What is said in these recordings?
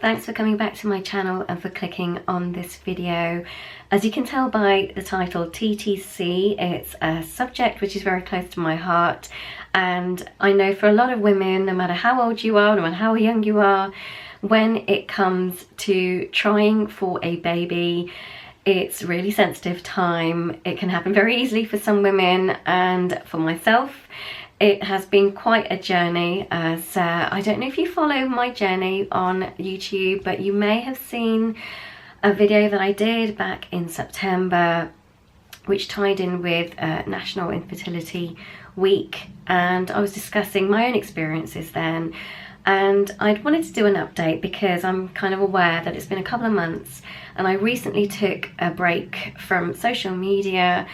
Thanks for coming back to my channel and for clicking on this video. As you can tell by the title TTC, it's a subject which is very close to my heart, and I know for a lot of women, no matter how old you are, no matter how young you are, when it comes to trying for a baby, it's really sensitive time. It can happen very easily for some women, and for myself it has been quite a journey. As I don't know if you follow my journey on YouTube, but you may have seen a video that I did back in September which tied in with National Infertility Week, and I was discussing my own experiences then. And I wanted to do an update because I'm kind of aware that it's been a couple of months, and I recently took a break from social media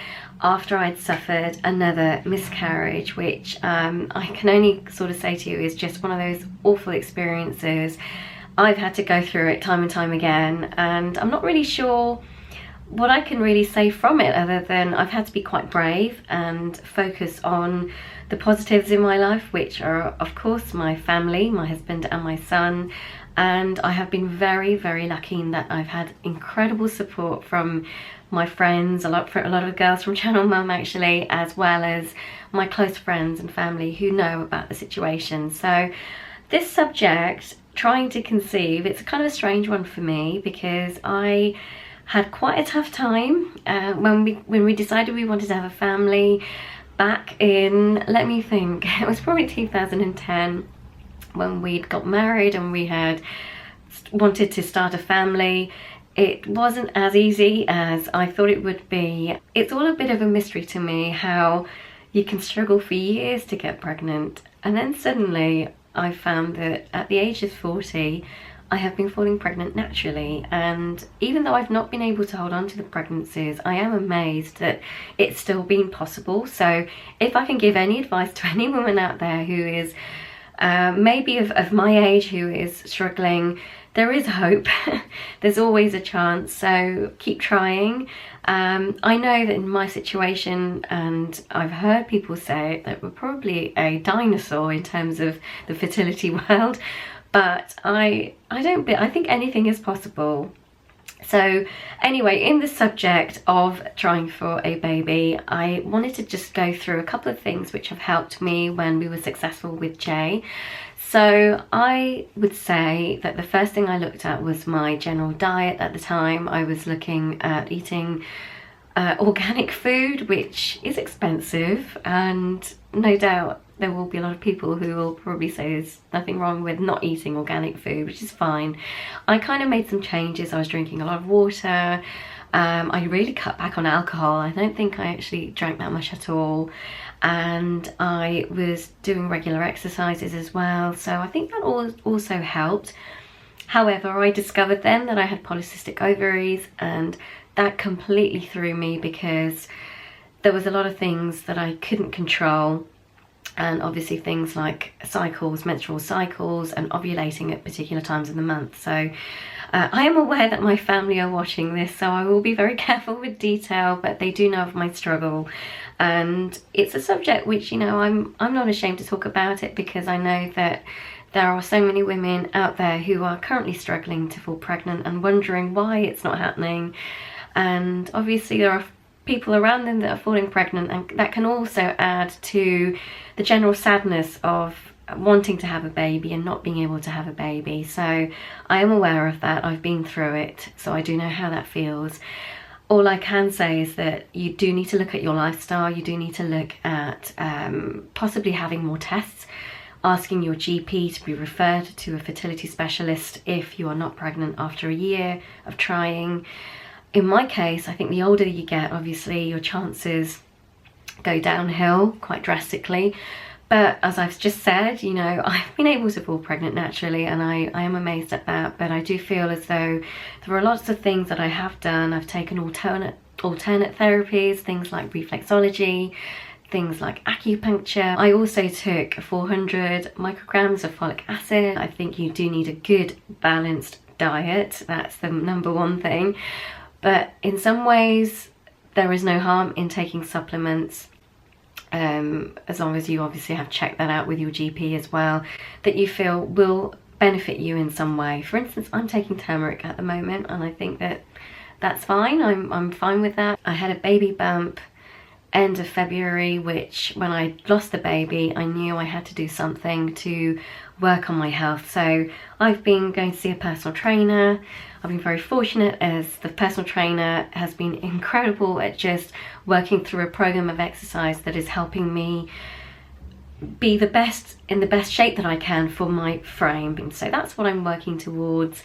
after I'd suffered another miscarriage, which I can only sort of say to you is just one of those awful experiences. I've had to go through it time and time again, and I'm not really sure what I can really say from it other than I've had to be quite brave and focus on the positives in my life, which are of course my family, my husband and my son. And I have been very, very lucky in that I've had incredible support from my friends, a lot of girls from Channel Mum actually, as well as my close friends and family who know about the situation. So this subject, trying to conceive, it's kind of a strange one for me because I had quite a tough time when we decided we wanted to have a family back in, let me think, it was probably 2010 when we'd got married and we had wanted to start a family. It wasn't as easy as I thought it would be. It's all a bit of a mystery to me how you can struggle for years to get pregnant, and then suddenly I found that at the age of 40 I have been falling pregnant naturally. And even though I've not been able to hold on to the pregnancies, I am amazed that it's still been possible. So if I can give any advice to any woman out there who is maybe of my age who is struggling, there is hope. There's always a chance, so keep trying. I know that in my situation, and I've heard people say that we're probably a dinosaur in terms of the fertility world, but I think anything is possible. So anyway, in the subject of trying for a baby, I wanted to just go through a couple of things which have helped me when we were successful with Jay. So I would say that the first thing I looked at was my general diet. At the time I was looking at eating organic food, which is expensive, and no doubt there will be a lot of people who will probably say there's nothing wrong with not eating organic food, which is fine. I kind of made some changes. I was drinking a lot of water. I really cut back on alcohol. I don't think I actually drank that much at all. And I was doing regular exercises as well. So I think that also helped. However, I discovered then that I had polycystic ovaries, and that completely threw me because there was a lot of things that I couldn't control. And obviously things like cycles, menstrual cycles, and ovulating at particular times of the month. So I am aware that my family are watching this, so I will be very careful with detail, but they do know of my struggle. And it's a subject which, you know, I'm not ashamed to talk about it, because I know that there are so many women out there who are currently struggling to fall pregnant and wondering why it's not happening. And obviously there are people around them that are falling pregnant, and that can also add to the general sadness of wanting to have a baby and not being able to have a baby. So I am aware of that. I've been through it, so I do know how that feels. All I can say is that you do need to look at your lifestyle. You do need to look at possibly having more tests, asking your GP to be referred to a fertility specialist if you are not pregnant after a year of trying. In my case, I think the older you get, obviously your chances go downhill quite drastically. But as I've just said, you know, I've been able to fall pregnant naturally, and I am amazed at that. But I do feel as though there are lots of things that I have done. I've taken alternate therapies, things like reflexology, things like acupuncture. I also took 400 micrograms of folic acid. I think you do need a good balanced diet. That's the number one thing. But in some ways, there is no harm in taking supplements, as long as you obviously have checked that out with your GP as well, that you feel will benefit you in some way. For instance, I'm taking turmeric at the moment, and I think that that's fine. I'm fine with that. I had a baby bump end of February, which when I lost the baby, I knew I had to do something to work on my health. So I've been going to see a personal trainer. I've been very fortunate, as the personal trainer has been incredible at just working through a program of exercise that is helping me be in the best shape that I can for my frame. So that's what I'm working towards.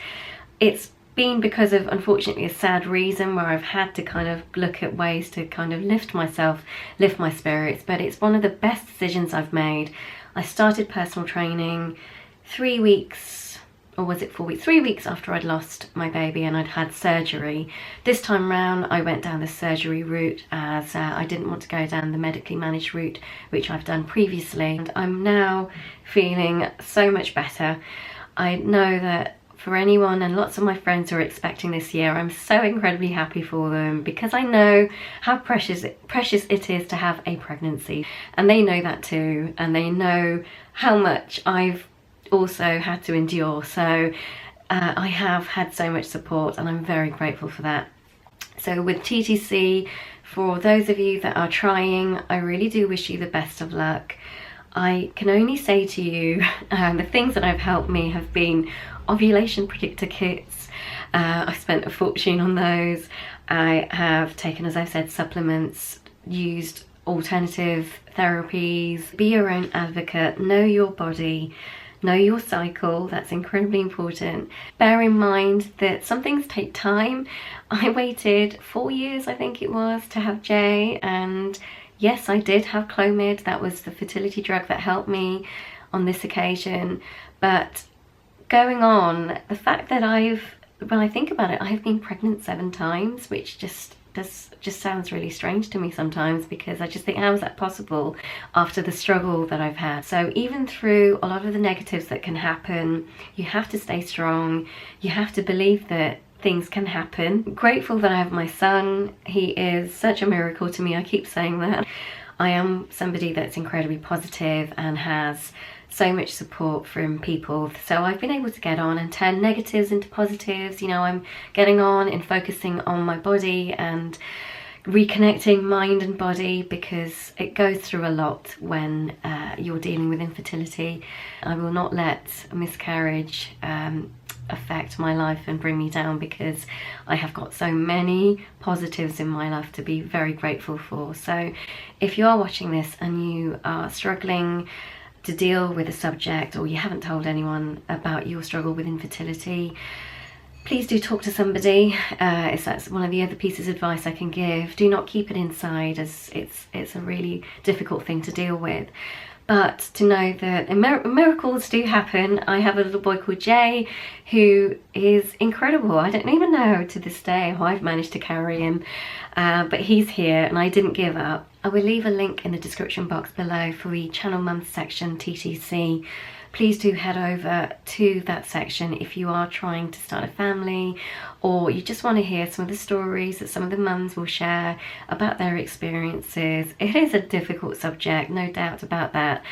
It's been because of, unfortunately, a sad reason where I've had to kind of look at ways to kind of lift myself, lift my spirits, but it's one of the best decisions I've made. I started personal training 3 weeks, or was it 4 weeks? 3 weeks after I'd lost my baby and I'd had surgery. This time round, I went down the surgery route, as I didn't want to go down the medically managed route, which I've done previously. And I'm now feeling so much better. I know that for anyone, and lots of my friends who are expecting this year, I'm so incredibly happy for them, because I know how precious it is to have a pregnancy, and they know that too, and they know how much I've also had to endure. So I have had so much support, and I'm very grateful for that. So with TTC, for those of you that are trying, I really do wish you the best of luck. I can only say to you, the things that have helped me have been ovulation predictor kits. I've spent a fortune on those. I have taken, as I've said, supplements, used alternative therapies. Be your own advocate, know your body, know your cycle. That's incredibly important. Bear in mind that some things take time. I waited 4 years, I think it was, to have Jay, and yes, I did have Clomid. That was the fertility drug that helped me on this occasion. But going on, the fact that when I think about it, I have been pregnant 7 times, which just sounds really strange to me sometimes, because I just think, how is that possible after the struggle that I've had? So even through a lot of the negatives that can happen, you have to stay strong. You have to believe that things can happen. I'm grateful that I have my son. He is such a miracle to me. I keep saying that. I am somebody that's incredibly positive and has so much support from people. So I've been able to get on and turn negatives into positives. You know, I'm getting on and focusing on my body and reconnecting mind and body, because it goes through a lot when you're dealing with infertility. I will not let a miscarriage affect my life and bring me down, because I have got so many positives in my life to be very grateful for. So if you are watching this and you are struggling to deal with a subject, or you haven't told anyone about your struggle with infertility, please do talk to somebody. That's one of the other pieces of advice I can give. Do not keep it inside, as it's a really difficult thing to deal with. But to know that miracles do happen. I have a little boy called Jay who is incredible. I don't even know to this day how I've managed to carry him, but he's here and I didn't give up. I will leave a link in the description box below for the Channel Mums section, TTC. Please do head over to that section if you are trying to start a family, or you just want to hear some of the stories that some of the mums will share about their experiences. It is a difficult subject, no doubt about that,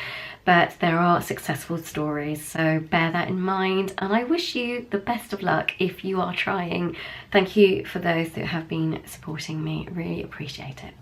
but there are successful stories, so bear that in mind, and I wish you the best of luck if you are trying. Thank you for those that have been supporting me, really appreciate it.